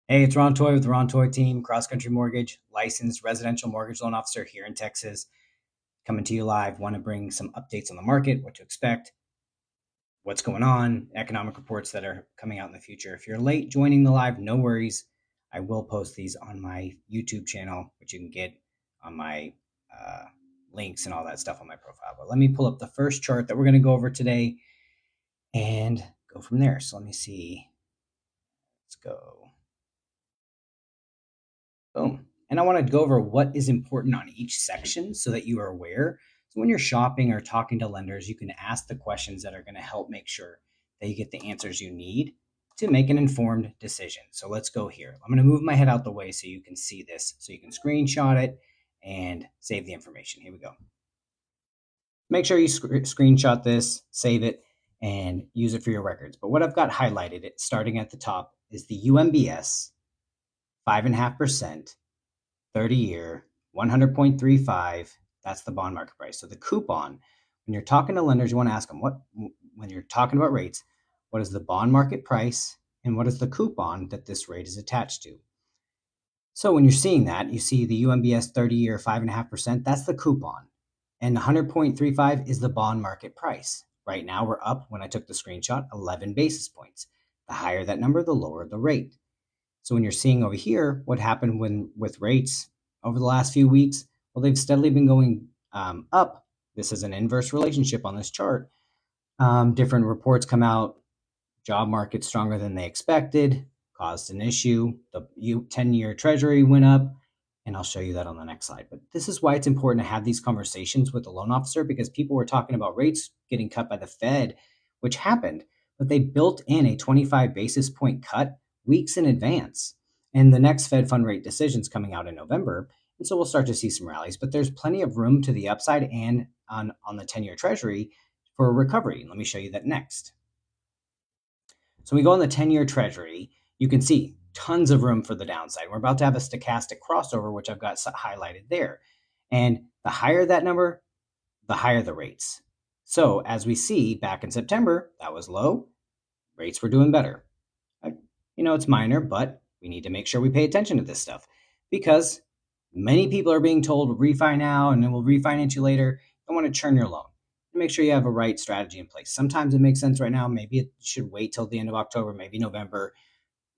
Hey, it's Ron Toy with the Ron Toy team, Cross Country Mortgage, licensed residential mortgage loan officer here in Texas, coming to you live. Want to bring some updates on the market, what to expect, what's going on, economic reports that are coming out in the future. If you're late joining the live, no worries. I will post these on my YouTube channel, which you can get on my uh, links and all that stuff on my profile. But let me pull up the first chart that we're going to go over today and go from there. So let me see. Let's go. Boom. And I want to go over what is important on each section so that you are aware. So when you're shopping or talking to lenders, you can ask the questions that are going to help make sure that you get the answers you need to make an informed decision. So let's go here. I'm going to move my head out the way so you can see this, so you can screenshot it and save the information. Here we go. Make sure you screenshot this, save it, and use it for your records. But what I've got highlighted, it starting at the top, is the UMBS 5.5%. 30-year, 100.35. That's the bond market price. So the coupon, when you're talking to lenders, you want to ask them when you're talking about rates, what is the bond market price and what is the coupon that this rate is attached to? So when you're seeing that, you see the UMBS 30-year 5.5%, that's the coupon. And 100.35 is the bond market price. Right now we're up, when I took the screenshot, 11 basis points. The higher that number, the lower the rate. So when you're seeing over here, what happened with rates over the last few weeks, well, they've steadily been going up. This is an inverse relationship on this chart. Different reports come out. Job market stronger than they expected, caused an issue. The 10-year treasury went up, and I'll show you that on the next slide. But this is why it's important to have these conversations with the loan officer, because people were talking about rates getting cut by the Fed, which happened, but they built in a 25 basis point cut weeks in advance. And the next Fed fund rate decision is coming out in November. And so we'll start to see some rallies, but there's plenty of room to the upside and on the 10-year treasury for a recovery. Let me show you that next. So we go on the 10-year treasury, you can see tons of room for the downside. We're about to have a stochastic crossover, which I've got highlighted there. And the higher that number, the higher the rates. So as we see back in September, that was low. Rates were doing better. It's minor, but we need to make sure we pay attention to this stuff because many people are being told refi now and then we'll refinance you later. You don't want to churn your loan. Make sure you have a right strategy in place. Sometimes it makes sense right now. Maybe it should wait till the end of October, maybe November,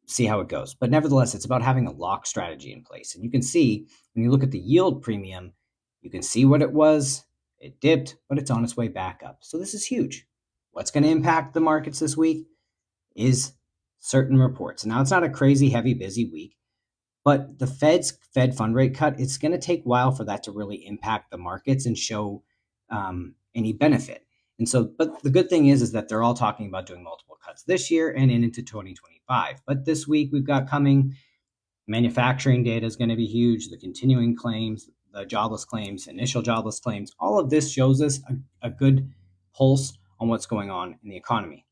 see how it goes. But nevertheless, it's about having a lock strategy in place. And you can see when you look at the yield premium, you can see what it was. It dipped, but it's on its way back up. So this is huge. What's going to impact the markets this week is certain reports. Now, it's not a crazy, heavy, busy week, but the Fed fund rate cut, it's going to take a while for that to really impact the markets and show any benefit. And so, but the good thing is that they're all talking about doing multiple cuts this year and into 2025. But this week we've got coming manufacturing data is going to be huge. The continuing claims, the jobless claims, initial jobless claims, all of this shows us a good pulse on what's going on in the economy.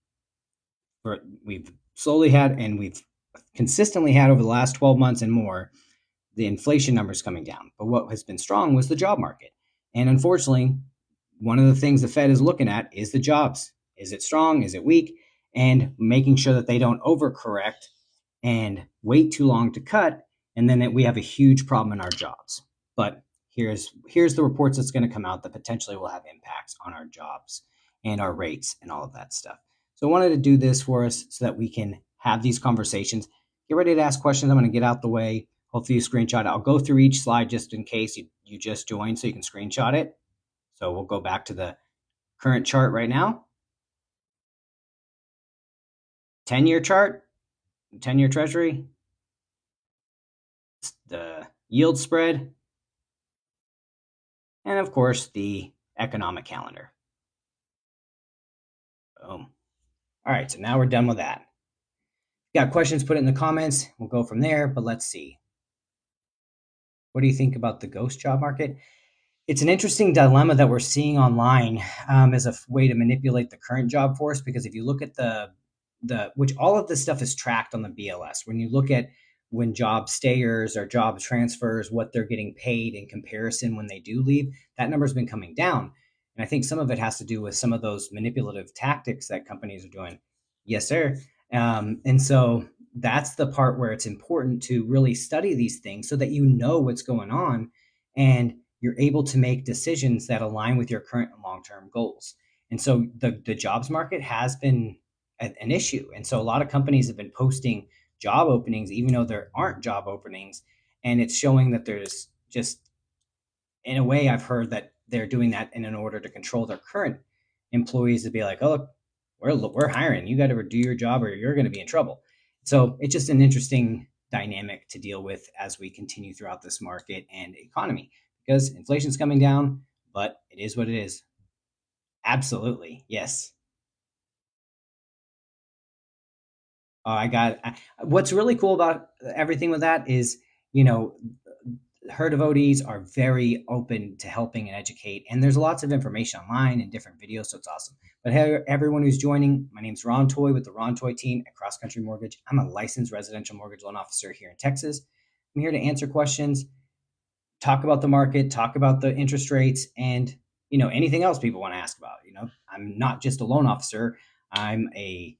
We've slowly had, and we've consistently had over the last 12 months and more, the inflation numbers coming down. But what has been strong was the job market. And unfortunately, one of the things the Fed is looking at is the jobs. Is it strong? Is it weak? And making sure that they don't overcorrect and wait too long to cut. And then we have a huge problem in our jobs. But here's the reports that's going to come out that potentially will have impacts on our jobs and our rates and all of that stuff. So I wanted to do this for us so that we can have these conversations. Get ready to ask questions. I'm going to get out the way. Hopefully you screenshot it. I'll go through each slide just in case you just joined so you can screenshot it. So we'll go back to the current chart right now. 10-year chart, 10-year treasury, the yield spread, and of course the economic calendar. Boom. All right, so now we're done with that. Got questions, put it in the comments. We'll go from there, but let's see. What do you think about the ghost job market? It's an interesting dilemma that we're seeing online as a way to manipulate the current job force, because if you look at which all of this stuff is tracked on the BLS. When you look at when job stayers or job transfers, what they're getting paid in comparison when they do leave, that number's been coming down. And I think some of it has to do with some of those manipulative tactics that companies are doing. Yes, sir. And so that's the part where it's important to really study these things so that you know what's going on and you're able to make decisions that align with your current and long-term goals. And so the jobs market has been an issue. And so a lot of companies have been posting job openings, even though there aren't job openings. And it's showing that there's just, in a way, I've heard that they're doing that in order to control their current employees to be like, oh, look, we're hiring. You got to do your job or you're going to be in trouble. So it's just an interesting dynamic to deal with as we continue throughout this market and economy because inflation's coming down, but it is what it is. Absolutely. Yes. What's really cool about everything with that is, you know, her devotees are very open to helping and educate, and there's lots of information online and different videos, so it's awesome. But hey, everyone who's joining, my name's Ron Toy with the Ron Toy team at Cross Country Mortgage. I'm a licensed residential mortgage loan officer here in Texas. I'm here to answer questions, talk about the market, talk about the interest rates, and anything else people want to ask about. I'm not just a loan officer. I'm a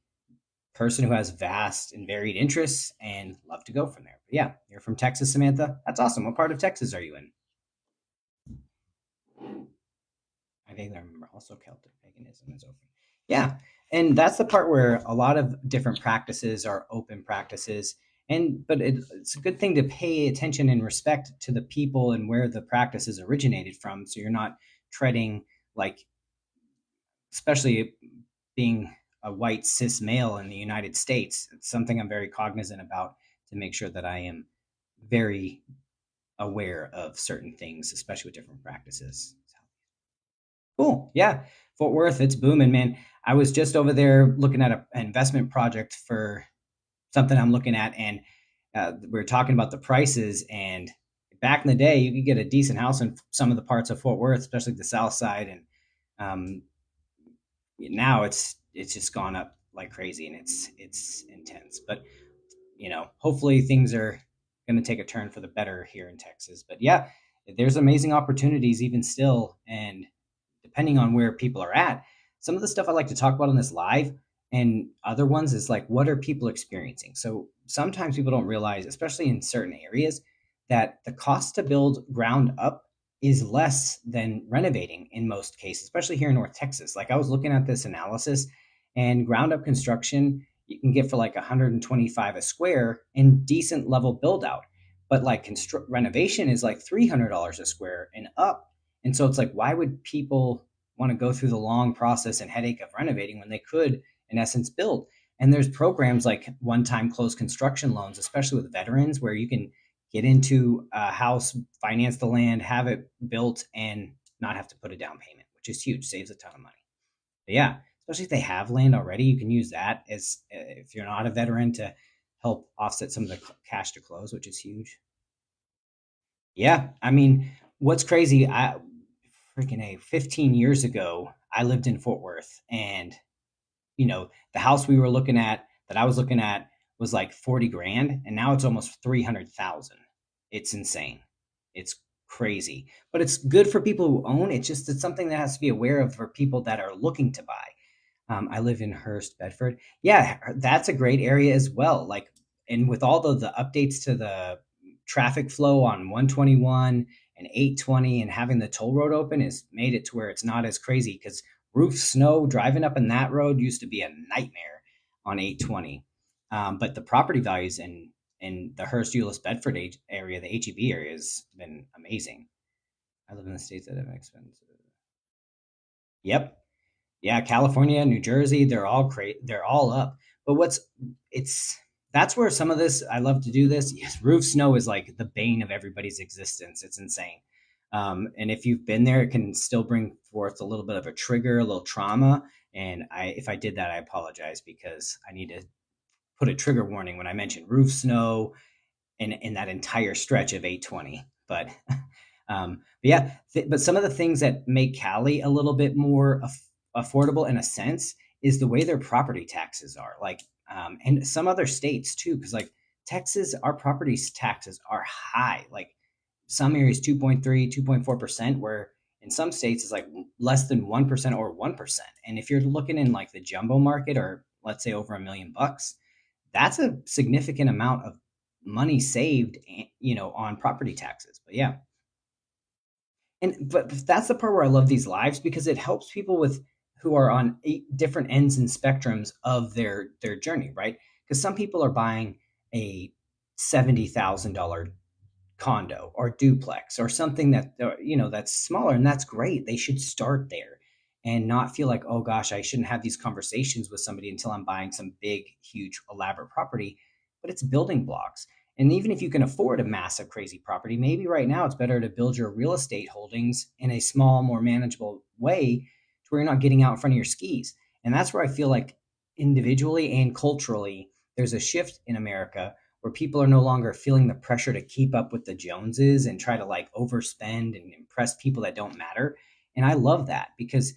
person who has vast and varied interests and love to go from there. But yeah, you're from Texas, Samantha. That's awesome. What part of Texas are you in? I vaguely remember also Celtic paganism is open. Yeah. And that's the part where a lot of different practices are open practices. But it's a good thing to pay attention and respect to the people and where the practices originated from. So you're not treading like, especially being a white cis male in the United States. It's something I'm very cognizant about to make sure that I am very aware of certain things, especially with different practices. Cool. Yeah. Fort Worth, it's booming, man. I was just over there looking at an investment project for something I'm looking at, and we were talking about the prices. And back in the day, you could get a decent house in some of the parts of Fort Worth, especially the south side. And now it's just gone up like crazy, and it's intense. But hopefully things are going to take a turn for the better here in Texas. But yeah, there's amazing opportunities even still, and depending on where people are at, some of the stuff I like to talk about on this live and other ones is like, what are people experiencing? So sometimes people don't realize, especially in certain areas, that the cost to build ground up is less than renovating in most cases, especially here in North Texas. Like I was looking at this analysis, and ground up construction you can get for like 125 a square in decent level build out. But like renovation is like $300 a square and up. And so it's like, why would people want to go through the long process and headache of renovating when they could, in essence, build? And there's programs like one-time closed construction loans, especially with veterans, where you can get into a house, finance the land, have it built, and not have to put a down payment, which is huge, saves a ton of money. But yeah, especially if they have land already, you can use that as if you're not a veteran to help offset some of the cash to close, which is huge. Yeah, I mean, what's crazy, I freaking 15 years ago, I lived in Fort Worth, and the house we were looking at that I was looking at was like 40 grand, and now it's almost 300,000. It's insane. It's crazy, but it's good for people who own. It's something that has to be aware of for people that are looking to buy. I live in Hurst, Bedford. Yeah, that's a great area as well. Like, and with all the updates to the traffic flow on 121 and 820 and having the toll road open has made it to where it's not as crazy, because roof snow driving up in that road used to be a nightmare on 820. But the property values in the Hurst, Euless, Bedford area, the HEB area, has been amazing. I live in the states that have expensive. Yep. Yeah, California, New Jersey, they're all great. They're all up. But that's where some of this, I love to do this. Yes, roof snow is like the bane of everybody's existence. It's insane. And if you've been there, it can still bring forth a little bit of a trigger, a little trauma. And if I did that, I apologize, because I need to put a trigger warning when I mention roof snow in that entire stretch of 820. But yeah, but some of the things that make Cali a little bit more affordable in a sense is the way their property taxes are, like, and some other states too, because like Texas, our property taxes are high. Like some areas 2.3, 2.4%, where in some states it's like less than 1% or 1%. And if you're looking in like the jumbo market, or let's say over $1 million, that's a significant amount of money saved, on property taxes. But yeah, but that's the part where I love these lives because it helps people with who are on different ends and spectrums of their journey, right? Because some people are buying a $70,000 condo or duplex or something that that's smaller, and that's great. They should start there and not feel like, oh gosh, I shouldn't have these conversations with somebody until I'm buying some big huge elaborate property. But it's building blocks. And even if you can afford a massive crazy property, maybe right now it's better to build your real estate holdings in a small, more manageable way to where you're not getting out in front of your skis. And that's where I feel like individually and culturally there's a shift in America where people are no longer feeling the pressure to keep up with the Joneses and try to like overspend and impress people that don't matter. And I love that because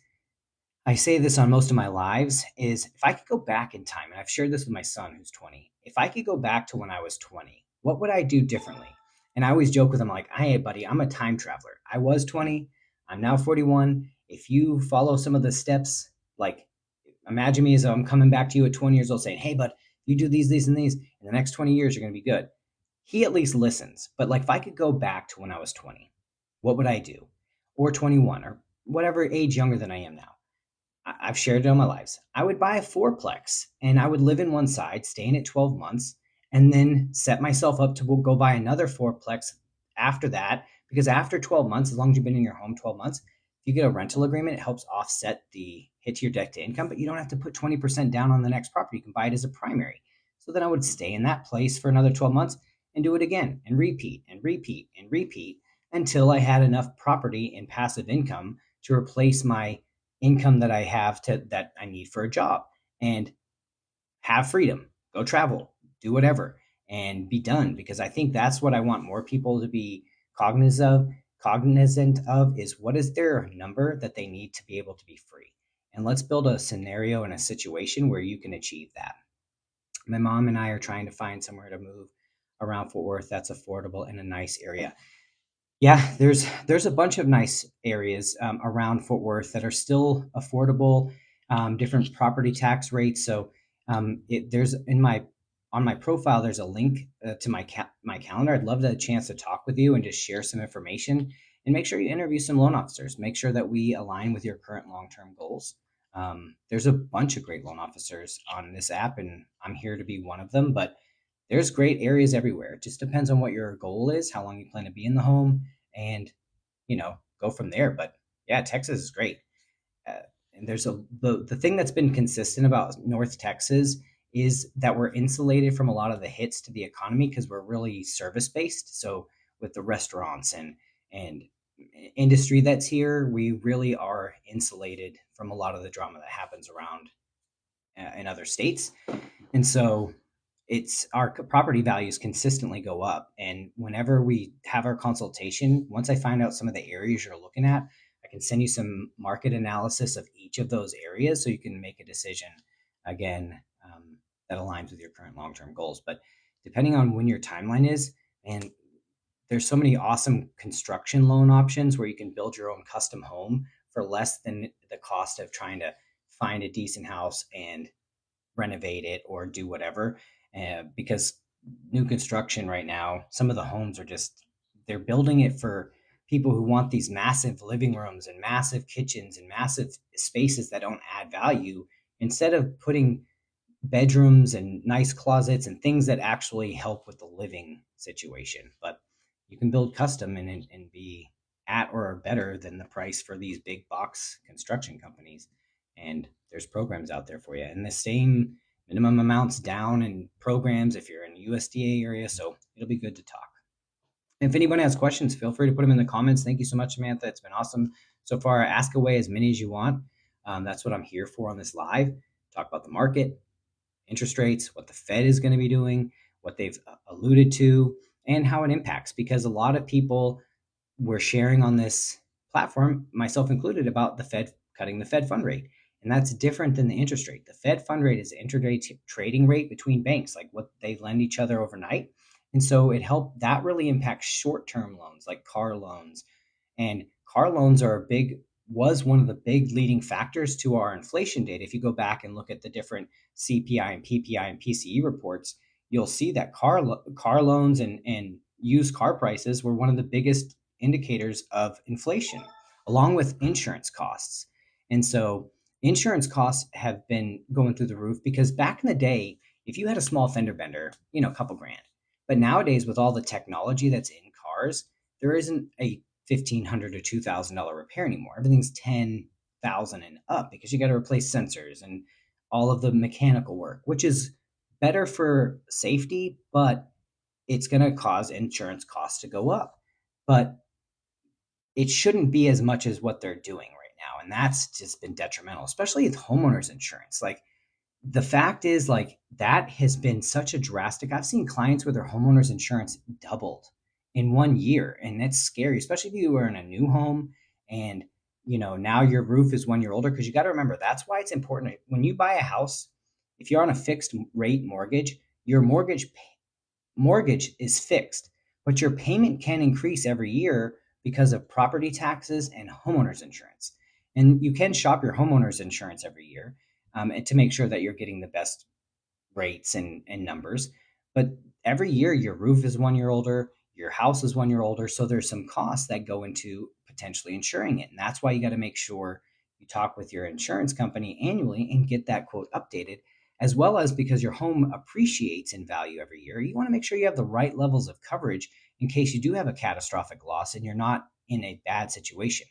I say this on most of my lives is if I could go back in time, and I've shared this with my son who's 20, if I could go back to when I was 20, what would I do differently? And I always joke with him like, hey, buddy, I'm a time traveler. I was 20, I'm now 41. If you follow some of the steps, like imagine me as I'm coming back to you at 20 years old saying, hey, bud, you do these, and these, in the next 20 years, you're going to be good. He at least listens. But like if I could go back to when I was 20, what would I do? Or 21 or whatever age younger than I am now. I've shared it all my lives. I would buy a fourplex and I would live in one side, stay in it 12 months, and then set myself up to go buy another fourplex after that. Because after 12 months, as long as you've been in your home 12 months, if you get a rental agreement, it helps offset the hit to your debt to income, but you don't have to put 20% down on the next property. You can buy it as a primary. So then I would stay in that place for another 12 months and do it again and repeat and repeat and repeat until I had enough property and passive income to replace my income that I have that I need for a job and have freedom, go travel, do whatever, and be done. Because I think that's what I want more people to be cognizant of is what is their number that they need to be able to be free. And let's build a scenario and a situation where you can achieve that. My mom and I are trying to find somewhere to move around Fort Worth that's affordable in a nice area. Yeah, there's a bunch of nice areas around Fort Worth that are still affordable, different property tax rates. So there's in my on my profile there's a link to my calendar. I'd love the chance to talk with you and just share some information and make sure you interview some loan officers. Make sure that we align with your current long term goals. There's a bunch of great loan officers on this app, and I'm here to be one of them. But there's great areas everywhere. It just depends on what your goal is, how long you plan to be in the home, and go from there. But yeah, Texas is great. And there's the thing that's been consistent about North Texas is that we're insulated from a lot of the hits to the economy because we're really service based. So with the restaurants and industry that's here, we really are insulated from a lot of the drama that happens around in other states. And so it's our property values consistently go up. And whenever we have our consultation, once I find out some of the areas you're looking at, I can send you some market analysis of each of those areas so you can make a decision again that aligns with your current long-term goals. But depending on when your timeline is, and there's so many awesome construction loan options where you can build your own custom home for less than the cost of trying to find a decent house and renovate it or do whatever. Because new construction right now, some of the homes are just, they're building it for people who want these massive living rooms and massive kitchens and massive spaces that don't add value instead of putting bedrooms and nice closets and things that actually help with the living situation. But you can build custom and be at or better than the price for these big box construction companies. And there's programs out there for you. And the same minimum amounts down and programs if you're in the USDA area. So it'll be good to talk. If anyone has questions, feel free to put them in the comments. Thank you so much, Samantha. It's been awesome so far. Ask away as many as you want. That's what I'm here for on this live. Talk about the market, interest rates, what the Fed is going to be doing, what they've alluded to, and how it impacts. Because a lot of people were sharing on this platform, myself included, about the Fed cutting the Fed fund rate. And that's different than the interest rate. The Fed fund rate is the intraday trading rate between banks, like what they lend each other overnight. And so that really impacts short-term loans like car loans. And car loans are a big was one of the big leading factors to our inflation data. If you go back and look at the different CPI and PPI and PCE reports, you'll see that car loans and used car prices were one of the biggest indicators of inflation, along with insurance costs. And so insurance costs have been going through the roof because back in the day, if you had a small fender bender, a couple grand. But nowadays, with all the technology that's in cars, there isn't a $1,500 to $2,000 repair anymore. Everything's 10,000 and up because you got to replace sensors and all of the mechanical work, which is better for safety, but it's going to cause insurance costs to go up. But it shouldn't be as much as what they're doing right now. And that's just been detrimental, especially with homeowners insurance. Like the fact is, like, that has been such a drastic. I've seen clients where their homeowners insurance doubled in 1 year, and that's scary, especially if you were in a new home and now your roof is 1 year older. Because you got to remember, that's why it's important when you buy a house. If you're on a fixed rate mortgage, your mortgage is fixed, but your payment can increase every year because of property taxes and homeowners insurance. And you can shop your homeowners insurance every year, and to make sure that you're getting the best rates and numbers. But every year, your roof is 1 year older, your house is 1 year older. So there's some costs that go into potentially insuring it. And that's why you got to make sure you talk with your insurance company annually and get that quote updated, as well as because your home appreciates in value every year. You want to make sure you have the right levels of coverage in case you do have a catastrophic loss and you're not in a bad situation.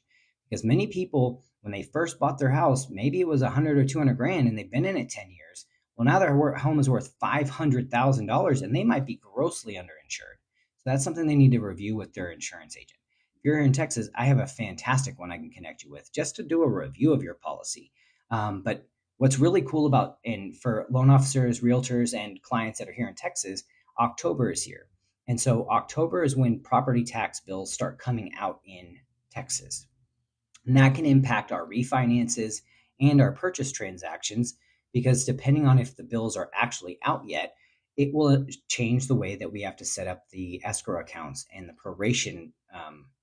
Because many people, when they first bought their house, maybe it was 100 or 200 grand and they've been in it 10 years. Well, now their home is worth $500,000 and they might be grossly underinsured. So that's something they need to review with their insurance agent. If you're here in Texas, I have a fantastic one I can connect you with just to do a review of your policy. But what's really cool about, and for loan officers, realtors, and clients that are here in Texas, October is here. And so October is when property tax bills start coming out in Texas. And that can impact our refinances and our purchase transactions because depending on if the bills are actually out yet, it will change the way that we have to set up the escrow accounts and the proration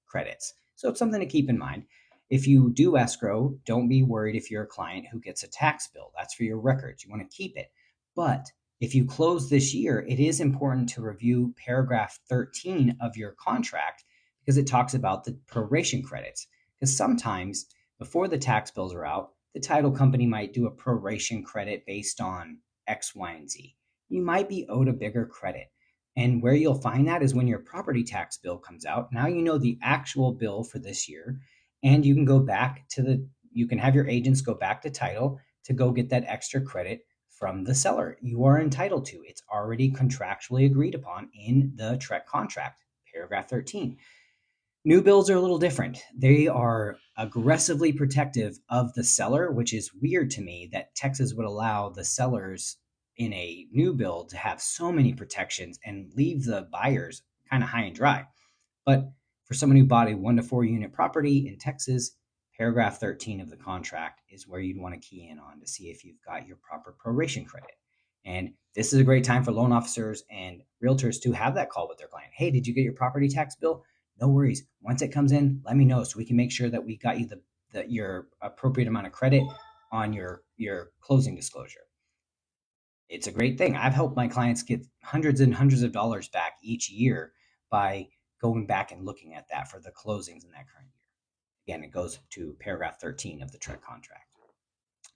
credits. So it's something to keep in mind. If you do escrow, don't be worried if you're a client who gets a tax bill. That's for your records. You want to keep it. But if you close this year, it is important to review paragraph 13 of your contract because it talks about the proration credits. Because sometimes before the tax bills are out, the title company might do a proration credit based on X, Y, and Z. You might be owed a bigger credit. And where you'll find that is when your property tax bill comes out. Now you know the actual bill for this year, and you can go back to you can have your agents go back to title to go get that extra credit from the seller. You are entitled to. It's already contractually agreed upon in the TREC contract, paragraph 13. New builds are a little different. They are aggressively protective of the seller, which is weird to me that Texas would allow the sellers in a new build to have so many protections and leave the buyers kind of high and dry. But for someone who bought a 1 to 4 unit property in Texas, paragraph 13 of the contract is where you'd want to key in on to see if you've got your proper proration credit. And this is a great time for loan officers and realtors to have that call with their client. Hey, did you get your property tax bill? No worries. Once it comes in, let me know so we can make sure that we got you your appropriate amount of credit on your closing disclosure. It's a great thing. I've helped my clients get hundreds and hundreds of dollars back each year by going back and looking at that for the closings in that current year. Again, it goes to paragraph 13 of the TREC contract.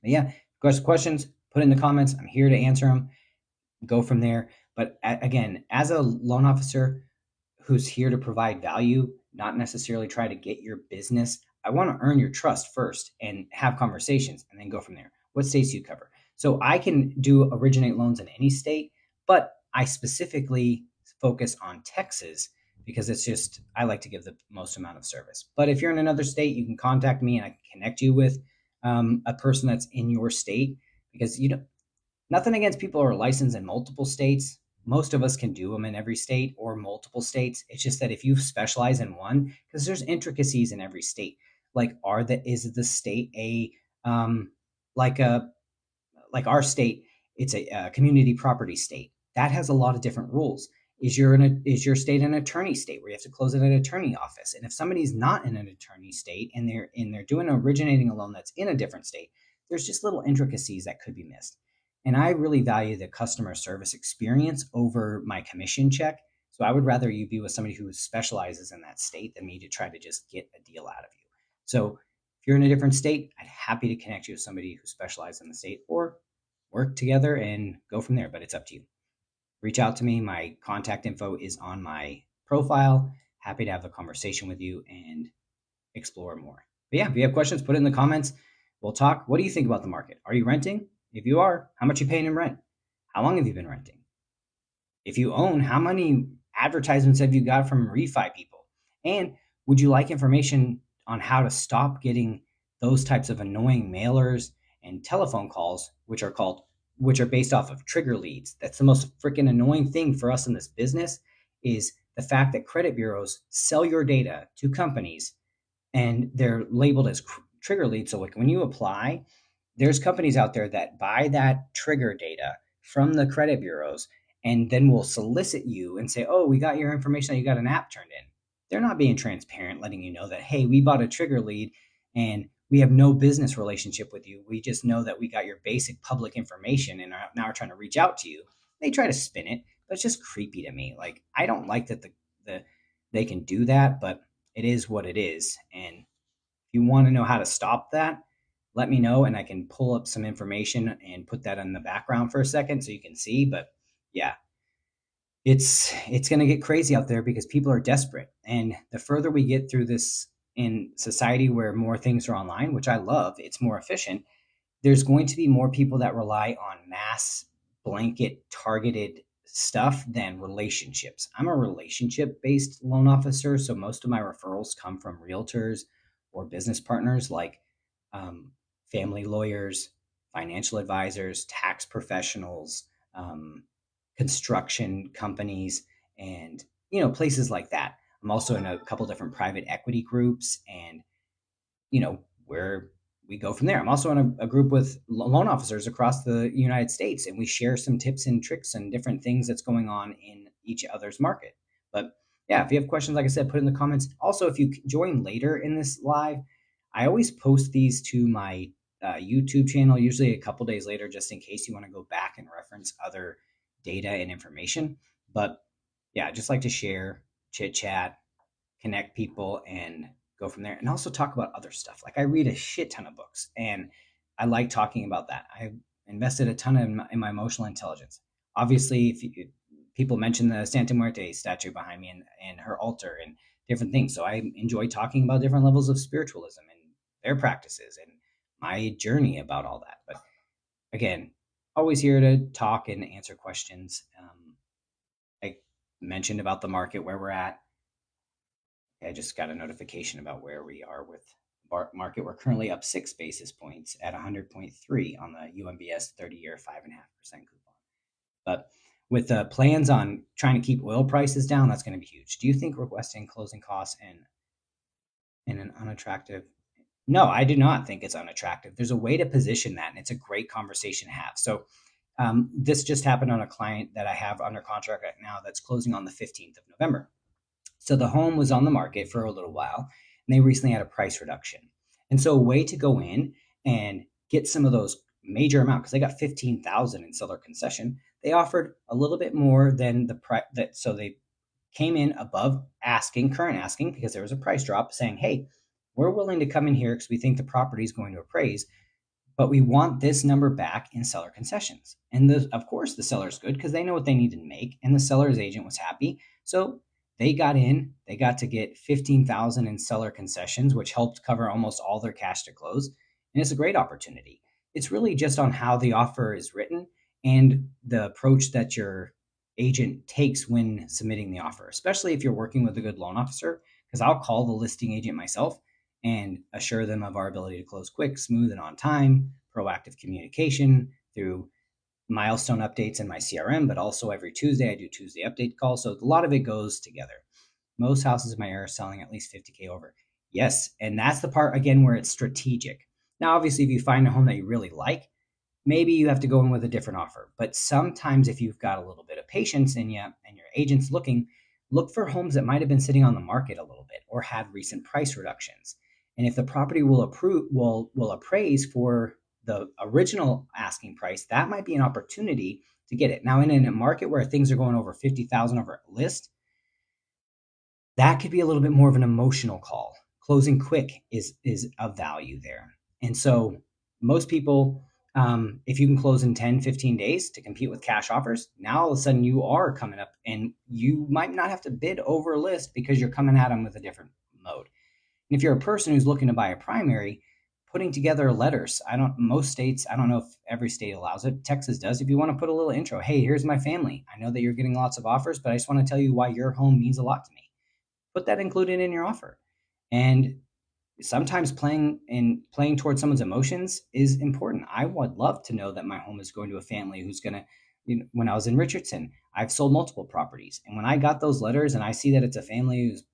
But yeah, questions, put in the comments. I'm here to answer them. Go from there. But again, as a loan officer who's here to provide value, not necessarily try to get your business, I want to earn your trust first and have conversations and then go from there. What states do you cover? So I can do originate loans in any state, but I specifically focus on Texas because it's just, I like to give the most amount of service. But if you're in another state, you can contact me and I can connect you with a person that's in your state because nothing against people who are licensed in multiple states. Most of us can do them in every state or multiple states. It's just that if you specialize in one, because there's intricacies in every state, like is the state like our state, it's a community property state that has a lot of different rules. Is your state an attorney state where you have to close at an attorney office? And if somebody's not in an attorney state and they're doing originating a loan that's in a different state, there's just little intricacies that could be missed. And I really value the customer service experience over my commission check. So I would rather you be with somebody who specializes in that state than me to try to just get a deal out of you. So if you're in a different state, I'd happy to connect you with somebody who specializes in the state, or work together and go from there. But it's up to you. Reach out to me. My contact info is on my profile. Happy to have a conversation with you and explore more. But yeah, if you have questions, put it in the comments. We'll talk. What do you think about the market? Are you renting? If you are, how much are you paying in rent? How long have you been renting? If you own, how many advertisements have you got from refi people? And would you like information on how to stop getting those types of annoying mailers and telephone calls, which are based off of trigger leads? That's the most freaking annoying thing for us in this business, is the fact that credit bureaus sell your data to companies and they're labeled as trigger leads. So like when you apply, there's companies out there that buy that trigger data from the credit bureaus and then will solicit you and say, oh, we got your information that you got an app turned in. They're not being transparent, letting you know that, hey, we bought a trigger lead and we have no business relationship with you. We just know that we got your basic public information and now we're trying to reach out to you. They try to spin it, but it's just creepy to me. Like, I don't like that they can do that, but it is what it is. And if you want to know how to stop that, let me know and I can pull up some information and put that in the background for a second so you can see. But yeah, it's going to get crazy out there because people are desperate. And the further we get through this in society where more things are online, which I love, it's more efficient. There's going to be more people that rely on mass blanket targeted stuff than relationships. I'm a relationship based loan officer. So most of my referrals come from realtors or business partners like family lawyers, financial advisors, tax professionals, construction companies, and places like that. I'm also in a couple different private equity groups, and where we go from there. I'm also in a group with loan officers across the United States, and we share some tips and tricks and different things that's going on in each other's market. But yeah, if you have questions, like I said, put in the comments. Also, if you join later in this live, I always post these to my YouTube channel, usually a couple days later, just in case you want to go back and reference other data and information. But yeah, I just like to share, chit chat, connect people, and go from there. And also talk about other stuff. Like, I read a shit ton of books and I like talking about that. I invested a ton in my emotional intelligence. Obviously, if people mention the Santa Muerte statue behind me and her altar and different things. So I enjoy talking about different levels of spiritualism and their practices and my journey about all that. But again, always here to talk and answer questions. I mentioned about the market, where we're at. I just got a notification about where we are with market. We're currently up 6 basis points at 100.3 on the UMBS 30-year 5.5% coupon. But with the plans on trying to keep oil prices down, that's going to be huge. Do you think requesting closing costs in an unattractive? No, I do not think it's unattractive. There's a way to position that, and it's a great conversation to have. So this just happened on a client that I have under contract right now that's closing on the 15th of November. So the home was on the market for a little while, and they recently had a price reduction. And so a way to go in and get some of those major amount, because they got 15,000 in seller concession, they offered a little bit more than the price. So they came in above current asking, because there was a price drop, saying, hey, we're willing to come in here because we think the property is going to appraise, but we want this number back in seller concessions. And of course, the seller's good because they know what they need to make, and the seller's agent was happy. So they got to get 15,000 in seller concessions, which helped cover almost all their cash to close. And it's a great opportunity. It's really just on how the offer is written and the approach that your agent takes when submitting the offer, especially if you're working with a good loan officer, because I'll call the listing agent myself and assure them of our ability to close quick, smooth, and on time, proactive communication through milestone updates in my CRM, but also every Tuesday I do Tuesday update calls. So a lot of it goes together. Most houses in my area are selling at least 50K over. Yes, and that's the part, again, where it's strategic. Now, obviously, if you find a home that you really like, maybe you have to go in with a different offer. But sometimes if you've got a little bit of patience in you and your agent's looking, look for homes that might have been sitting on the market a little bit or had recent price reductions. And if the property will appraise for the original asking price, that might be an opportunity to get it. Now, in a market where things are going over 50,000 over list, that could be a little bit more of an emotional call. Closing quick is of value there. And so most people, if you can close in 10, 15 days to compete with cash offers, now all of a sudden you are coming up and you might not have to bid over a list because you're coming at them with a different mode. And if you're a person who's looking to buy a primary, putting together letters, most states, I don't know if every state allows it. Texas does. If you want to put a little intro, hey, here's my family. I know that you're getting lots of offers, but I just want to tell you why your home means a lot to me. Put that included in your offer. And sometimes playing towards someone's emotions is important. I would love to know that my home is going to a family who's going to, when I was in Richardson, I've sold multiple properties. And when I got those letters and I see that it's a family who's,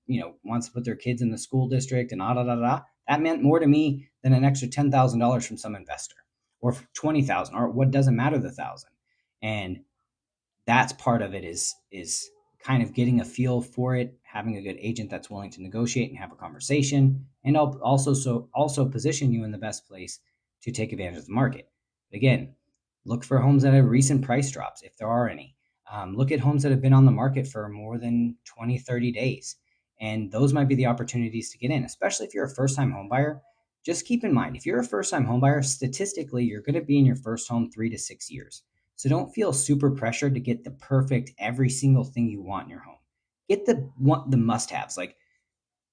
wants to put their kids in the school district and that meant more to me than an extra $10,000 from some investor or 20,000 or what doesn't matter the thousand. And that's part of it is kind of getting a feel for it, having a good agent that's willing to negotiate and have a conversation, and also position you in the best place to take advantage of the market. Again, look for homes that have recent price drops, if there are any. Look at homes that have been on the market for more than 20, 30 days. And those might be the opportunities to get in, especially if you're a first-time home buyer. Just keep in mind, if you're a first-time home buyer, statistically, you're going to be in your first home 3 to 6 years. So don't feel super pressured to get the perfect every single thing you want in your home. Get the must-haves. Like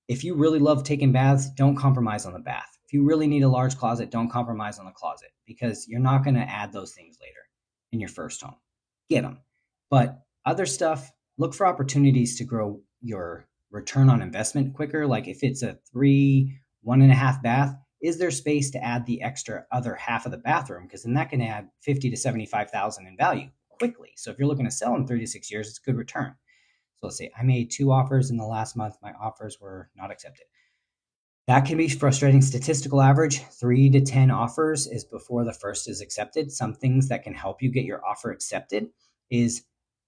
if you really love taking baths, don't compromise on the bath. If you really need a large closet, don't compromise on the closet because you're not going to add those things later in your first home. Get them. But other stuff, look for opportunities to grow your return on investment quicker. Like if it's a 1.5 bath, is there space to add the extra other half of the bathroom? Because then that can add 50 to 75,000 in value quickly. So if you're looking to sell in 3 to 6 years, it's a good return. So let's say I made 2 offers in the last month. My offers were not accepted. That can be frustrating. Statistical average 3 to 10 offers is before the first is accepted. Some things that can help you get your offer accepted is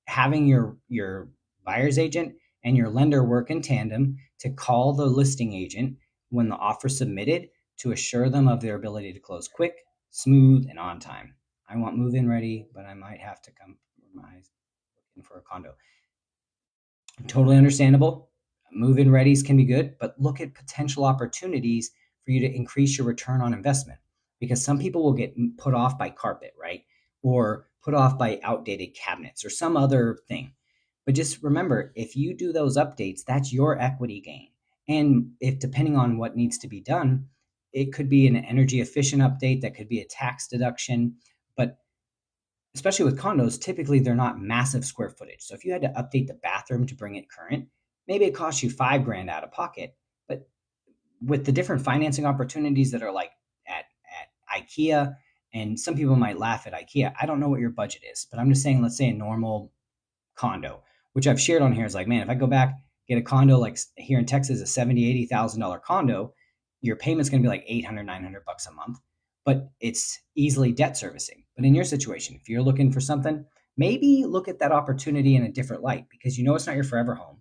having your buyer's agent and your lender work in tandem to call the listing agent when the offer submitted to assure them of their ability to close quick, smooth, and on time. I want move-in ready, but I might have to compromise looking for a condo. Totally understandable. Move-in readies can be good, but look at potential opportunities for you to increase your return on investment because some people will get put off by carpet, right? Or put off by outdated cabinets or some other thing. But just remember, if you do those updates, that's your equity gain. And if depending on what needs to be done, it could be an energy efficient update, that could be a tax deduction, but especially with condos, typically they're not massive square footage. So if you had to update the bathroom to bring it current, maybe it costs you $5,000 out of pocket. But with the different financing opportunities that are like at IKEA, and some people might laugh at IKEA. I don't know what your budget is, but I'm just saying, let's say a normal condo, which I've shared on here is like, man, if I go back, get a condo like here in Texas, a $70,000, $80,000 condo, your payment's going to be like $800, $900 a month, but it's easily debt servicing. But in your situation, if you're looking for something, maybe look at that opportunity in a different light because you know it's not your forever home.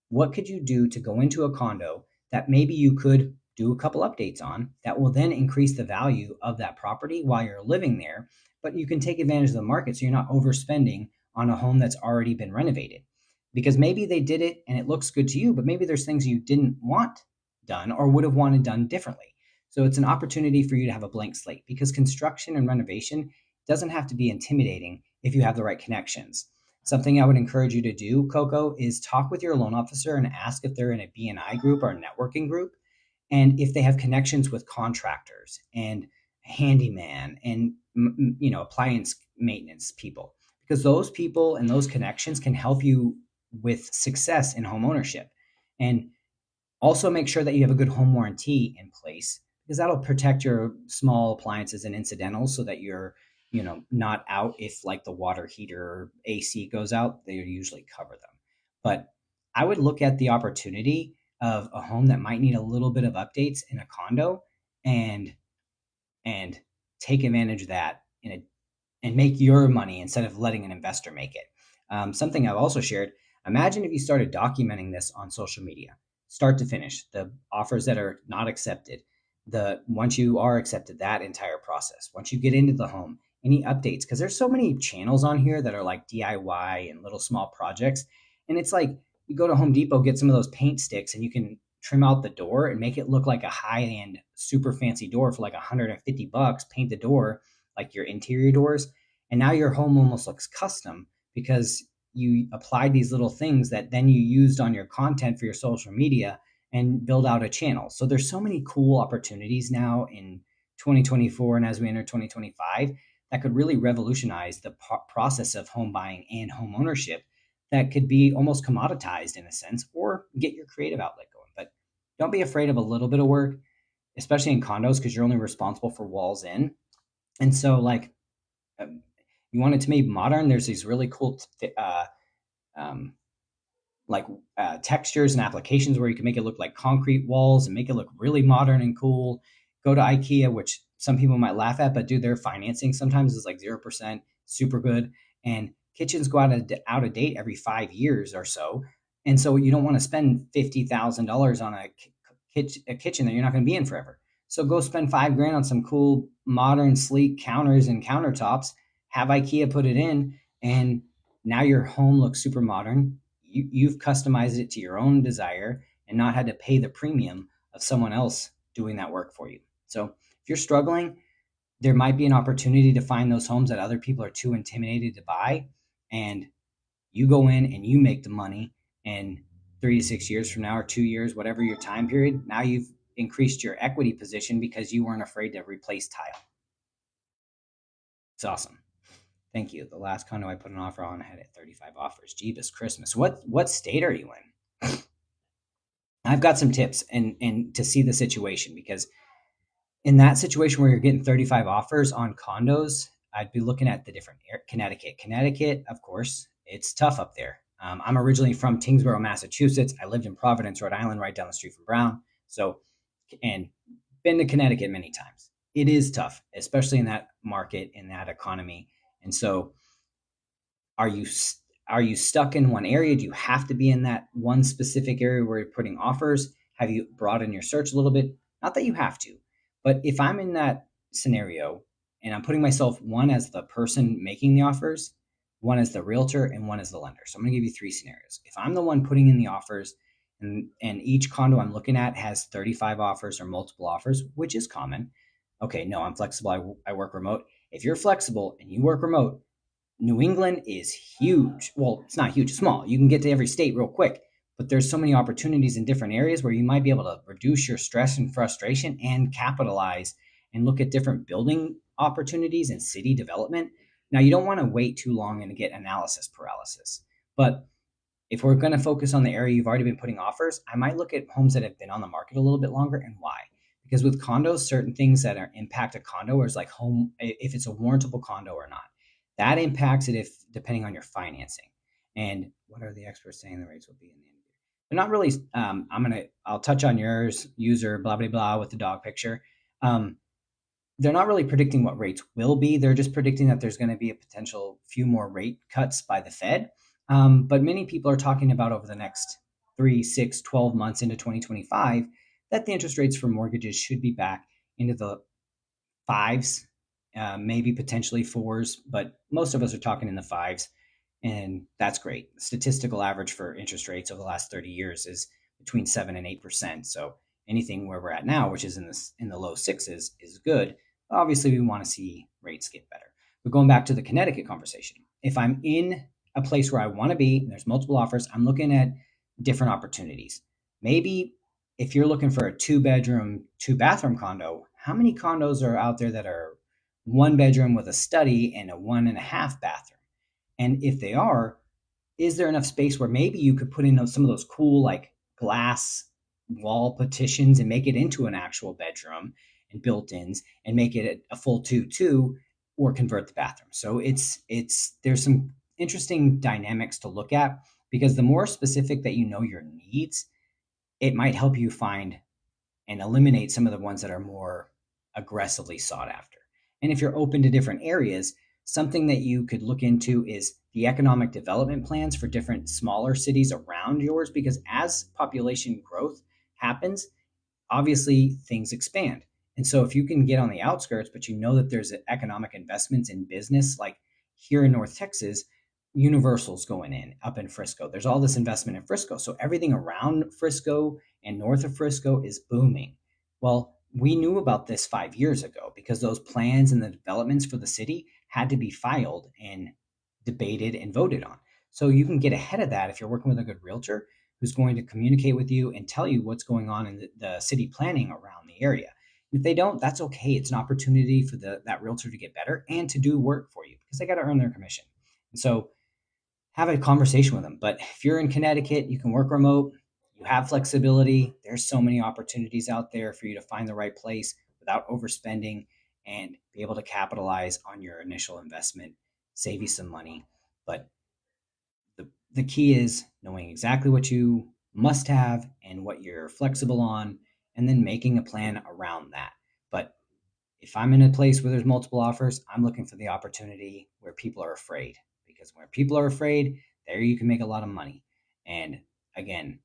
What could you do to go into a condo that maybe you could do a couple updates on that will then increase the value of that property while you're living there, but you can take advantage of the market so you're not overspending on a home that's already been renovated. Because maybe they did it and it looks good to you, but maybe there's things you didn't want done or would have wanted done differently. So it's an opportunity for you to have a blank slate because construction and renovation doesn't have to be intimidating if you have the right connections. Something I would encourage you to do, Coco, is talk with your loan officer and ask if they're in a BNI group or a networking group, and if they have connections with contractors and handyman and appliance maintenance people, because those people and those connections can help you with success in home ownership. And also make sure that you have a good home warranty in place because that'll protect your small appliances and incidentals so that you're not out if like the water heater or AC goes out, they usually cover them. But I would look at the opportunity of a home that might need a little bit of updates in a condo and take advantage of that in a and make your money instead of letting an investor make it. Something I've also shared, imagine if you started documenting this on social media, start to finish, the offers that are not accepted, the once you are accepted, that entire process. Once you get into the home, any updates, because there's so many channels on here that are like DIY and little small projects. And it's like you go to Home Depot, get some of those paint sticks, and you can trim out the door and make it look like a high-end, super fancy door for like $150. Paint the door like your interior doors, and now your home almost looks custom because you applied these little things that then you used on your content for your social media and build out a channel. So there's so many cool opportunities now in 2024 and as we enter 2025 that could really revolutionize the process of home buying and home ownership, that could be almost commoditized in a sense, or get your creative outlet going. But don't be afraid of a little bit of work, especially in condos, because you're only responsible for walls in. And so, like, you want it to be modern. There's these really cool um, textures and applications where you can make it look like concrete walls and make it look really modern and cool. Go to IKEA, which some people might laugh at, but dude, their financing sometimes is like 0%, super good. And kitchens go out of date every 5 years or so. And so you don't want to spend $50,000 on a kitchen that you're not going to be in forever. So go spend $5,000 on some cool, modern, sleek counters and countertops. Have IKEA put it in, and now your home looks super modern. You've customized it to your own desire and not had to pay the premium of someone else doing that work for you. So if you're struggling, there might be an opportunity to find those homes that other people are too intimidated to buy, and you go in and you make the money. And 3 to 6 years from now, or 2 years, whatever your time period, now you've increased your equity position because you weren't afraid to replace tile. It's awesome. Thank you. The last condo I put an offer on had 35 offers. Jeebus Christmas. What state are you in? I've got some tips and to see the situation, because in that situation where you're getting 35 offers on condos, I'd be looking at the different Connecticut. Connecticut, of course, it's tough up there. I'm originally from Tingsboro, Massachusetts. I lived in Providence, Rhode Island, right down the street from Brown. So, and been to Connecticut many times. It is tough, especially in that market, in that economy. And so, are you stuck in one area? Do you have to be in that one specific area where you're putting offers? Have you broadened your search a little bit? Not that you have to, but if I'm in that scenario and I'm putting myself, one as the person making the offers, one as the realtor, and one as the lender. So I'm going to give you 3 scenarios. If I'm the one putting in the offers, and each condo I'm looking at has 35 offers or multiple offers, which is common. Okay, no, I'm flexible. I work remote. If you're flexible and you work remote, New England is huge. Well, it's not huge, it's small. You can get to every state real quick, but there's so many opportunities in different areas where you might be able to reduce your stress and frustration and capitalize and look at different building opportunities and city development. Now, you don't want to wait too long and get analysis paralysis, but if we're going to focus on the area you've already been putting offers, I might look at homes that have been on the market a little bit longer. And why? Because with condos, certain things that impact a condo is like home, if it's a warrantable condo or not. That impacts it if depending on your financing. And what are the experts saying the rates will be in the end of the year? They're not really. I'll touch on yours, user, blah blah blah, with the dog picture. They're not really predicting what rates will be. They're just predicting that there's going to be a potential few more rate cuts by the Fed. But many people are talking about over the next 3, 6, 12 months into 2025 that the interest rates for mortgages should be back into the 5s, maybe potentially 4s, but most of us are talking in the 5s, and that's great. The statistical average for interest rates over the last 30 years is between 7 and 8%. So anything where we're at now, which is in the low 6s, is good. Obviously, we want to see rates get better. But going back to the Connecticut conversation, if I'm in a place where I want to be, and there's multiple offers, I'm looking at different opportunities. Maybe if you're looking for a 2-bedroom, 2-bathroom condo, how many condos are out there that are 1 bedroom with a study and a 1.5 bathroom? And if they are, is there enough space where maybe you could put in some of those cool like glass wall partitions and make it into an actual bedroom and built-ins and make it a full 2-2, or convert the bathroom? So there's some interesting dynamics to look at, because the more specific that you know your needs, it might help you find and eliminate some of the ones that are more aggressively sought after. And if you're open to different areas, something that you could look into is the economic development plans for different smaller cities around yours, because as population growth happens, obviously things expand. And so if you can get on the outskirts, but you know that there's economic investments in business, like here in North Texas, Universal's going in up in Frisco. There's all this investment in Frisco. So everything around Frisco and north of Frisco is booming. Well, we knew about this 5 years ago because those plans and the developments for the city had to be filed and debated and voted on. So you can get ahead of that if you're working with a good realtor who's going to communicate with you and tell you what's going on in the city planning around the area. If they don't, that's okay. It's an opportunity for that realtor to get better and to do work for you because they got to earn their commission. And so have a conversation with them. But if you're in Connecticut, you can work remote, you have flexibility. There's so many opportunities out there for you to find the right place without overspending and be able to capitalize on your initial investment, save you some money. But the key is knowing exactly what you must have and what you're flexible on, and then making a plan around that. But if I'm in a place where there's multiple offers, I'm looking for the opportunity where people are afraid, because where people are afraid, there you can make a lot of money. And again,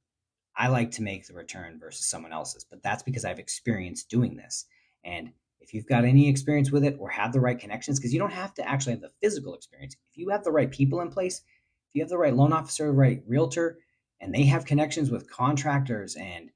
I like to make the return versus someone else's, but that's because I've experienced doing this. And if you've got any experience with it or have the right connections, because you don't have to actually have the physical experience. If you have the right people in place, if you have the right loan officer, right realtor, and they have connections with contractors and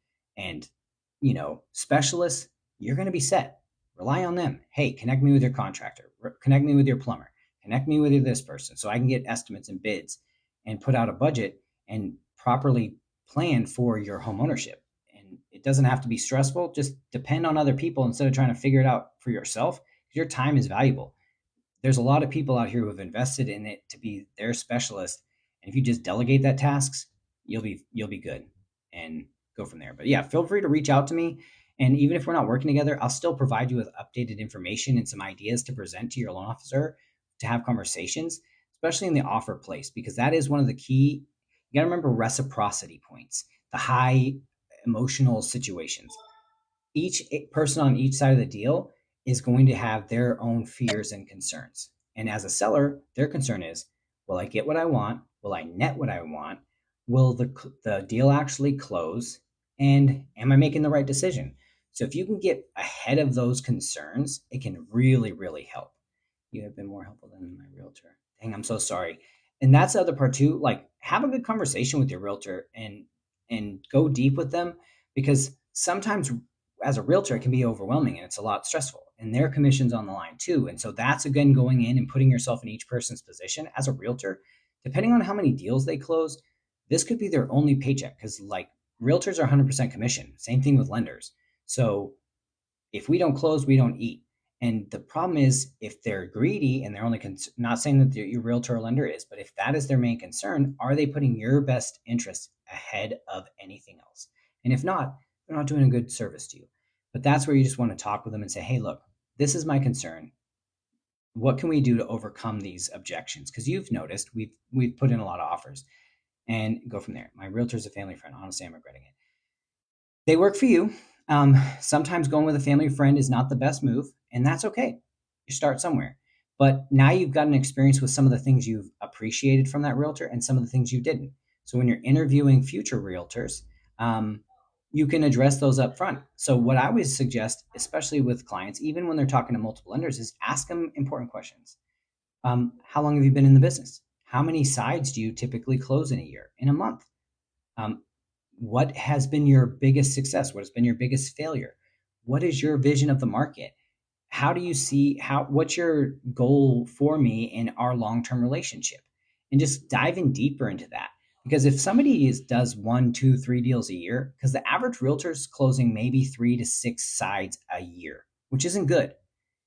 specialists, you're going to be set. Rely on them. Hey, connect me with your contractor, connect me with your plumber, connect me with this person so I can get estimates and bids and put out a budget and properly plan for your home ownership. And it doesn't have to be stressful. Just depend on other people instead of trying to figure it out for yourself. Your time is valuable. There's a lot of people out here who have invested in it to be their specialist. And if you just delegate that tasks, you'll be good and go from there. But yeah, feel free to reach out to me. And even if we're not working together, I'll still provide you with updated information and some ideas to present to your loan officer to have conversations, especially in the offer place, because that is one of the key. You got to remember reciprocity points, the high emotional situations. Each person on each side of the deal is going to have their own fears and concerns. And as a seller, their concern is, will I get what I want? Will I net what I want? Will the deal actually close? And am I making the right decision? So if you can get ahead of those concerns, it can really, really help. You have been more helpful than my realtor. Dang, I'm so sorry. And that's the other part too. Like, have a good conversation with your realtor and go deep with them, because sometimes as a realtor it can be overwhelming and it's a lot stressful, and their commission's on the line too. And so that's again going in and putting yourself in each person's position as a realtor. Depending on how many deals they close, this could be their only paycheck, because like realtors are 100% commission. Same thing with lenders. So if we don't close, we don't eat. And the problem is, if they're greedy and they're only not saying that your realtor or lender is, but if that is their main concern, are they putting your best interest ahead of anything else? And if not, they're not doing a good service to you. But that's where you just want to talk with them and say, hey, look, this is my concern. What can we do to overcome these objections? Because you've noticed we've put in a lot of offers, and go from there. My realtor's a family friend. Honestly, I'm regretting it. They work for you. Sometimes going with a family friend is not the best move, and that's okay. You start somewhere. But now you've got an experience with some of the things you've appreciated from that realtor and some of the things you didn't. So when you're interviewing future realtors, you can address those up front. So what I always suggest, especially with clients, even when they're talking to multiple lenders, is ask them important questions. How long have you been in the business? How many sides do you typically close in a year, in a month? What has been your biggest success? What has been your biggest failure? What is your vision of the market? How do you see what's your goal for me in our long-term relationship? And just dive in deeper into that. Because if somebody does 1, 2, 3 deals a year, because the average realtor is closing maybe 3 to 6 sides a year, which isn't good.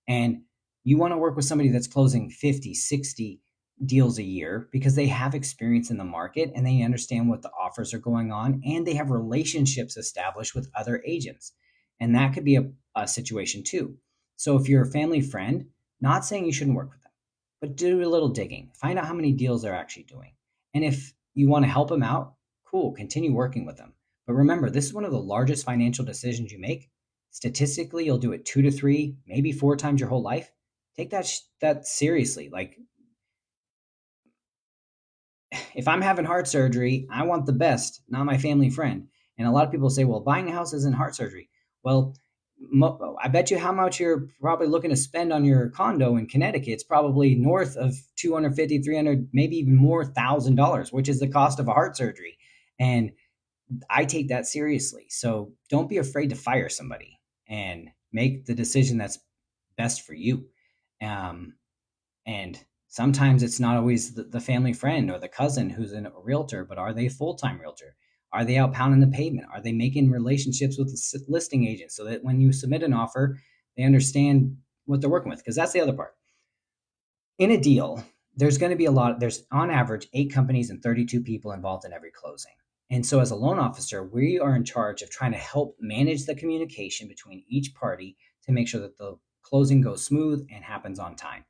And you want to work with somebody that's closing 50, 60 deals a year, because they have experience in the market and they understand what the offers are going on, and they have relationships established with other agents. And that could be a situation too. So if you're a family friend, not saying you shouldn't work with them, but do a little digging, find out how many deals they're actually doing. And if you want to help them out, cool, continue working with them. But remember, this is one of the largest financial decisions you make. Statistically, you'll do it 2 to 3, maybe 4 times your whole life. take that seriously. Like, if I'm having heart surgery, I want the best, not my family friend. And a lot of people say, well, buying a house isn't heart surgery. Well, I bet you how much you're probably looking to spend on your condo in Connecticut. It's probably north of 250, 300, maybe even more $1,000, which is the cost of a heart surgery. And I take that seriously. So don't be afraid to fire somebody and make the decision that's best for you. Um, and sometimes it's not always the family friend or the cousin who's a realtor, but are they a full-time realtor? Are they out pounding the pavement? Are they making relationships with listing agents so that when you submit an offer, they understand what they're working with? Because that's the other part. In a deal, there's going to be there's on average 8 companies and 32 people involved in every closing. And so as a loan officer, we are in charge of trying to help manage the communication between each party to make sure that the closing goes smooth and happens on time.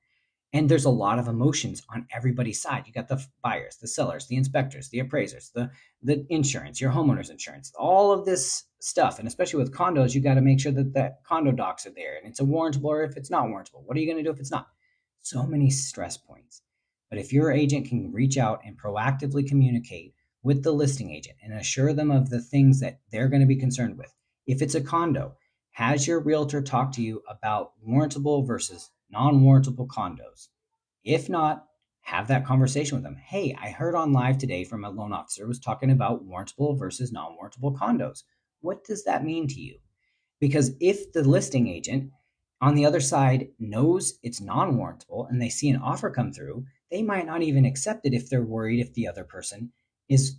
And there's a lot of emotions on everybody's side. You got the buyers, the sellers, the inspectors, the appraisers, the insurance, your homeowner's insurance, all of this stuff. And especially with condos, you got to make sure that that condo docs are there and it's a warrantable, or if it's not warrantable, what are you going to do if it's not? So many stress points. But if your agent can reach out and proactively communicate with the listing agent and assure them of the things that they're going to be concerned with. If it's a condo, has your realtor talk to you about warrantable versus non-warrantable condos? If not, have that conversation with them. Hey, I heard on live today from a loan officer was talking about warrantable versus non-warrantable condos. What does that mean to you? Because if the listing agent on the other side knows it's non-warrantable and they see an offer come through, they might not even accept it if they're worried if the other person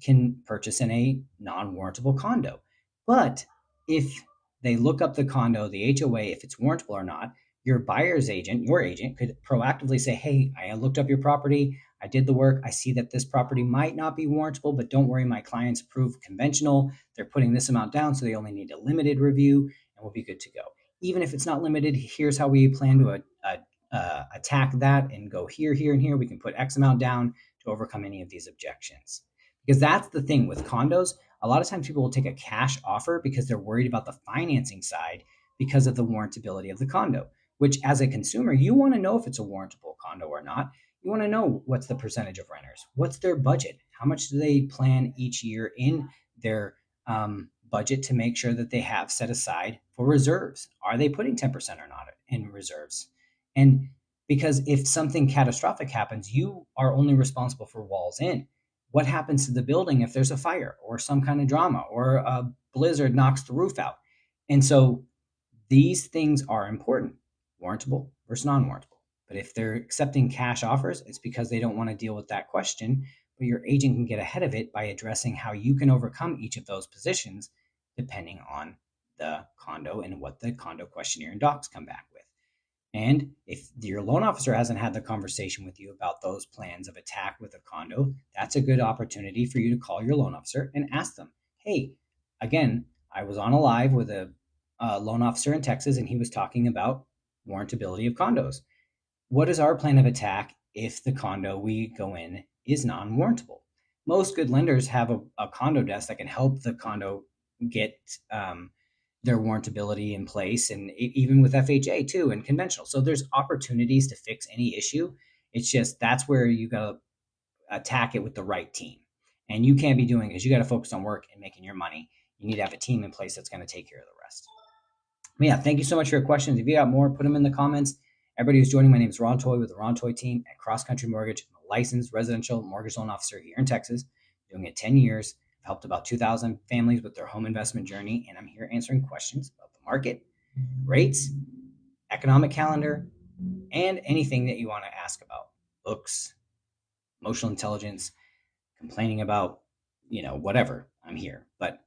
can purchase in a non-warrantable condo. But if they look up the condo, the HOA, if it's warrantable or not, your buyer's agent, your agent, could proactively say, hey, I looked up your property. I did the work. I see that this property might not be warrantable, but don't worry, my clients approve conventional. They're putting this amount down, so they only need a limited review, and we'll be good to go. Even if it's not limited, here's how we plan to attack that and go here, here, and here. We can put X amount down to overcome any of these objections. Because that's the thing with condos. A lot of times people will take a cash offer because they're worried about the financing side because of the warrantability of the condo, which as a consumer, you want to know if it's a warrantable condo or not. You want to know what's the percentage of renters, what's their budget, how much do they plan each year in their budget to make sure that they have set aside for reserves. Are they putting 10% or not in reserves? And because if something catastrophic happens, you are only responsible for walls in. What happens to the building if there's a fire or some kind of drama or a blizzard knocks the roof out? And so these things are important, warrantable versus non-warrantable. But if they're accepting cash offers, it's because they don't want to deal with that question. But your agent can get ahead of it by addressing how you can overcome each of those positions depending on the condo and what the condo questionnaire and docs come back with. And if your loan officer hasn't had the conversation with you about those plans of attack with a condo, that's a good opportunity for you to call your loan officer and ask them, hey, again, I was on a live with a loan officer in Texas, and he was talking about warrantability of condos. What is our plan of attack if the condo we go in is non-warrantable? Most good lenders have a condo desk that can help the condo get their warrantability in place, and even with FHA too, and conventional. So there's opportunities to fix any issue. It's just that's where you got to attack it with the right team. And you can't be doing is you got to focus on work and making your money. You need to have a team in place that's going to take care of the rest. But yeah, thank you so much for your questions. If you got more, put them in the comments. Everybody who's joining, my name is Ron Toy with the Ron Toy team at Cross Country Mortgage. I'm a licensed residential mortgage loan officer here in Texas, doing it 10 years. I've helped about 2,000 families with their home investment journey, and I'm here answering questions about the market, rates, economic calendar, and anything that you want to ask about. Books, emotional intelligence, complaining about, whatever. I'm here, but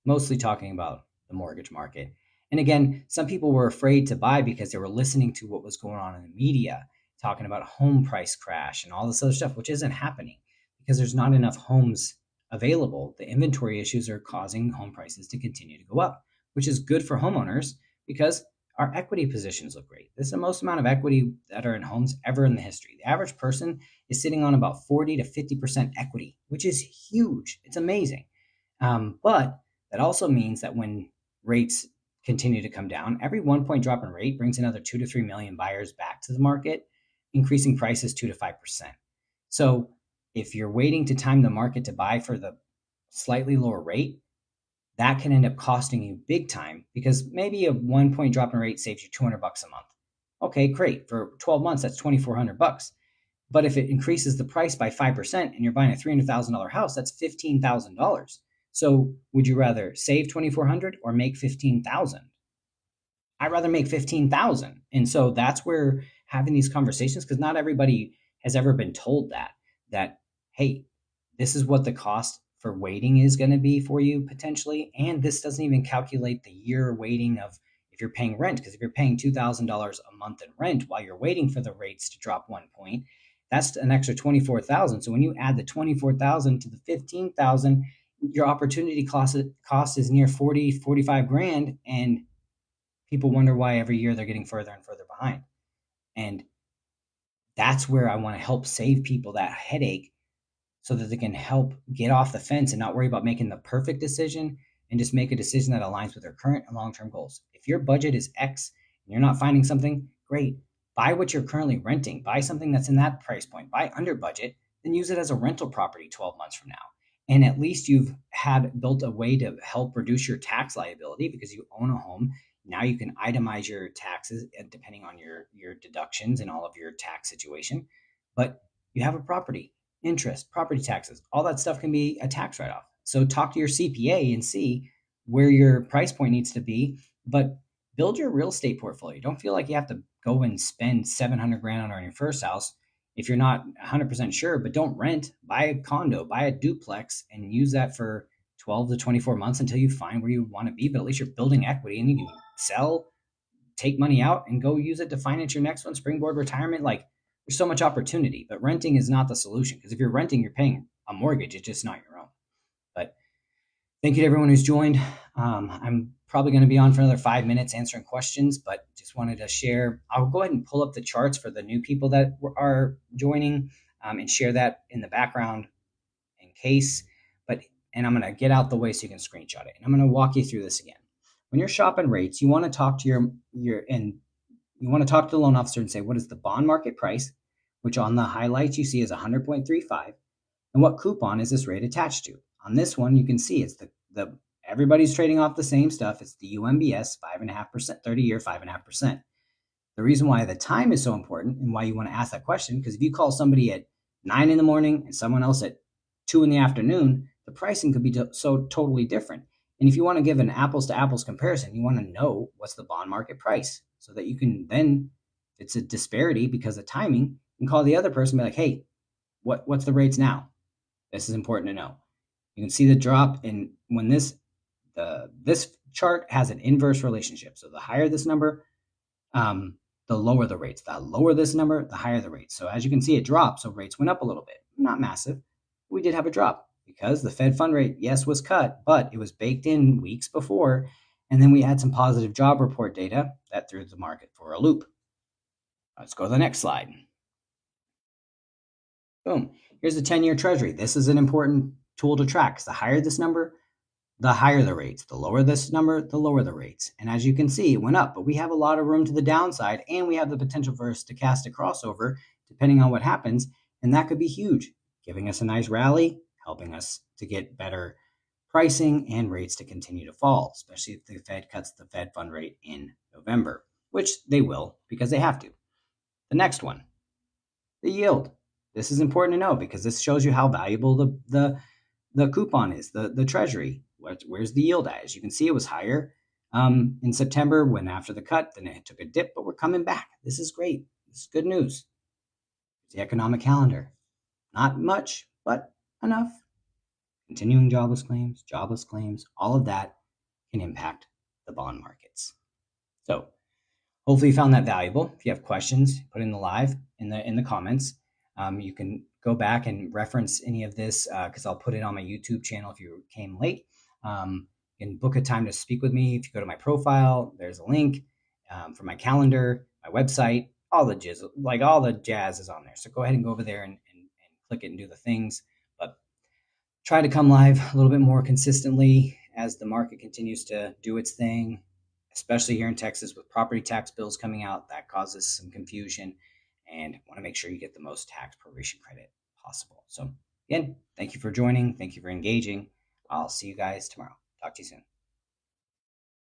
mostly talking about the mortgage market. And again, some people were afraid to buy because they were listening to what was going on in the media, talking about home price crash and all this other stuff, which isn't happening because there's not enough homes available. The inventory issues are causing home prices to continue to go up, which is good for homeowners because our equity positions look great. This is the most amount of equity that are in homes ever in the history. The average person is sitting on about 40 to 50% equity, which is huge. It's amazing. But that also means that when rates continue to come down. Every 1 point drop in rate brings another 2 to 3 million buyers back to the market, increasing prices 2 to 5%. So if you're waiting to time the market to buy for the slightly lower rate, that can end up costing you big time, because maybe a 1 point drop in rate saves you $200 a month. Okay, great. For 12 months, that's $2,400. But if it increases the price by 5% and you're buying a $300,000 house, that's $15,000. So would you rather save 2,400 or make 15,000? I'd rather make 15,000. And so that's where having these conversations, because not everybody has ever been told that, hey, this is what the cost for waiting is going to be for you potentially. And this doesn't even calculate the year waiting of if you're paying rent, because if you're paying $2,000 a month in rent while you're waiting for the rates to drop 1 point, that's an extra 24,000. So when you add the 24,000 to the 15,000, your opportunity cost is near 40, 45 grand. And people wonder why every year they're getting further and further behind. And that's where I want to help save people that headache, so that they can help get off the fence and not worry about making the perfect decision, and just make a decision that aligns with their current and long-term goals. If your budget is X and you're not finding something, great. Buy what you're currently renting. Buy something that's in that price point. Buy under budget, then use it as a rental property 12 months from now. And at least you've had built a way to help reduce your tax liability, because you own a home. Now you can itemize your taxes depending on your deductions and all of your tax situation. But you have a property, interest, property taxes, all that stuff can be a tax write-off. So talk to your CPA and see where your price point needs to be, but build your real estate portfolio. Don't feel like you have to go and spend 700 grand on your first house if you're not 100% sure. But don't rent. Buy a condo, buy a duplex, and use that for 12 to 24 months until you find where you want to be. But at least you're building equity, and you can sell, take money out, and go use it to finance your next one, springboard retirement. Like, there's so much opportunity, but renting is not the solution, because if you're renting, you're paying a mortgage. It's just not your own. But thank you to everyone who's joined. I'm probably going to be on for another 5 minutes answering questions, but just wanted to share. I'll go ahead and pull up the charts for the new people that are joining, and share that in the background in case. And I'm going to get out the way so you can screenshot it. And I'm going to walk you through this again. When you're shopping rates, you want to talk to you want to talk to the loan officer and say, what is the bond market price, which on the highlights you see is 100.35, and what coupon is this rate attached to? On this one, you can see it's the everybody's trading off the same stuff. It's the UMBS 5.5%, 30-year 5.5%. The reason why the time is so important and why you want to ask that question, because if you call somebody at 9 in the morning and someone else at 2 in the afternoon, the pricing could be so totally different. And if you want to give an apples to apples comparison, you want to know what's the bond market price, so that you can then, if it's a disparity because of timing, you can call the other person and be like, hey, what's the rates now? This is important to know. You can see the drop in when this chart has an inverse relationship. So the higher this number, the lower the rates. The lower this number, the higher the rates. So as you can see, it dropped. So rates went up a little bit. Not massive. We did have a drop because the Fed fund rate, yes, was cut, but it was baked in weeks before. And then we had some positive job report data that threw the market for a loop. Let's go to the next slide. Boom. Here's the 10-year treasury. This is an important tool to track, because the higher this number, the higher the rates. The lower this number, the lower the rates. And as you can see, it went up, but we have a lot of room to the downside, and we have the potential for a stochastic crossover depending on what happens. And that could be huge, giving us a nice rally, helping us to get better pricing and rates to continue to fall, especially if the Fed cuts the Fed fund rate in November, which they will because they have to. The next one, the yield. This is important to know because this shows you how valuable the coupon is, the treasury. Where's the yield at? As you can see, it was higher in September when after the cut, then it took a dip, but we're coming back. This is great. This is good news. The economic calendar. Not much, but enough. Continuing jobless claims, all of that can impact the bond markets. So hopefully you found that valuable. If you have questions, put in the live in the comments. You can go back and reference any of this because I'll put it on my YouTube channel if you came late. You can book a time to speak with me. If you go to my profile, there's a link for my calendar, my website, all the jazz is on there. So go ahead and go over there and click it and do the things. But try to come live a little bit more consistently as the market continues to do its thing, especially here in Texas with property tax bills coming out. That causes some confusion, and want to make sure you get the most tax proration credit possible. So, again, thank you for joining. Thank you for engaging. I'll see you guys tomorrow. Talk to you soon.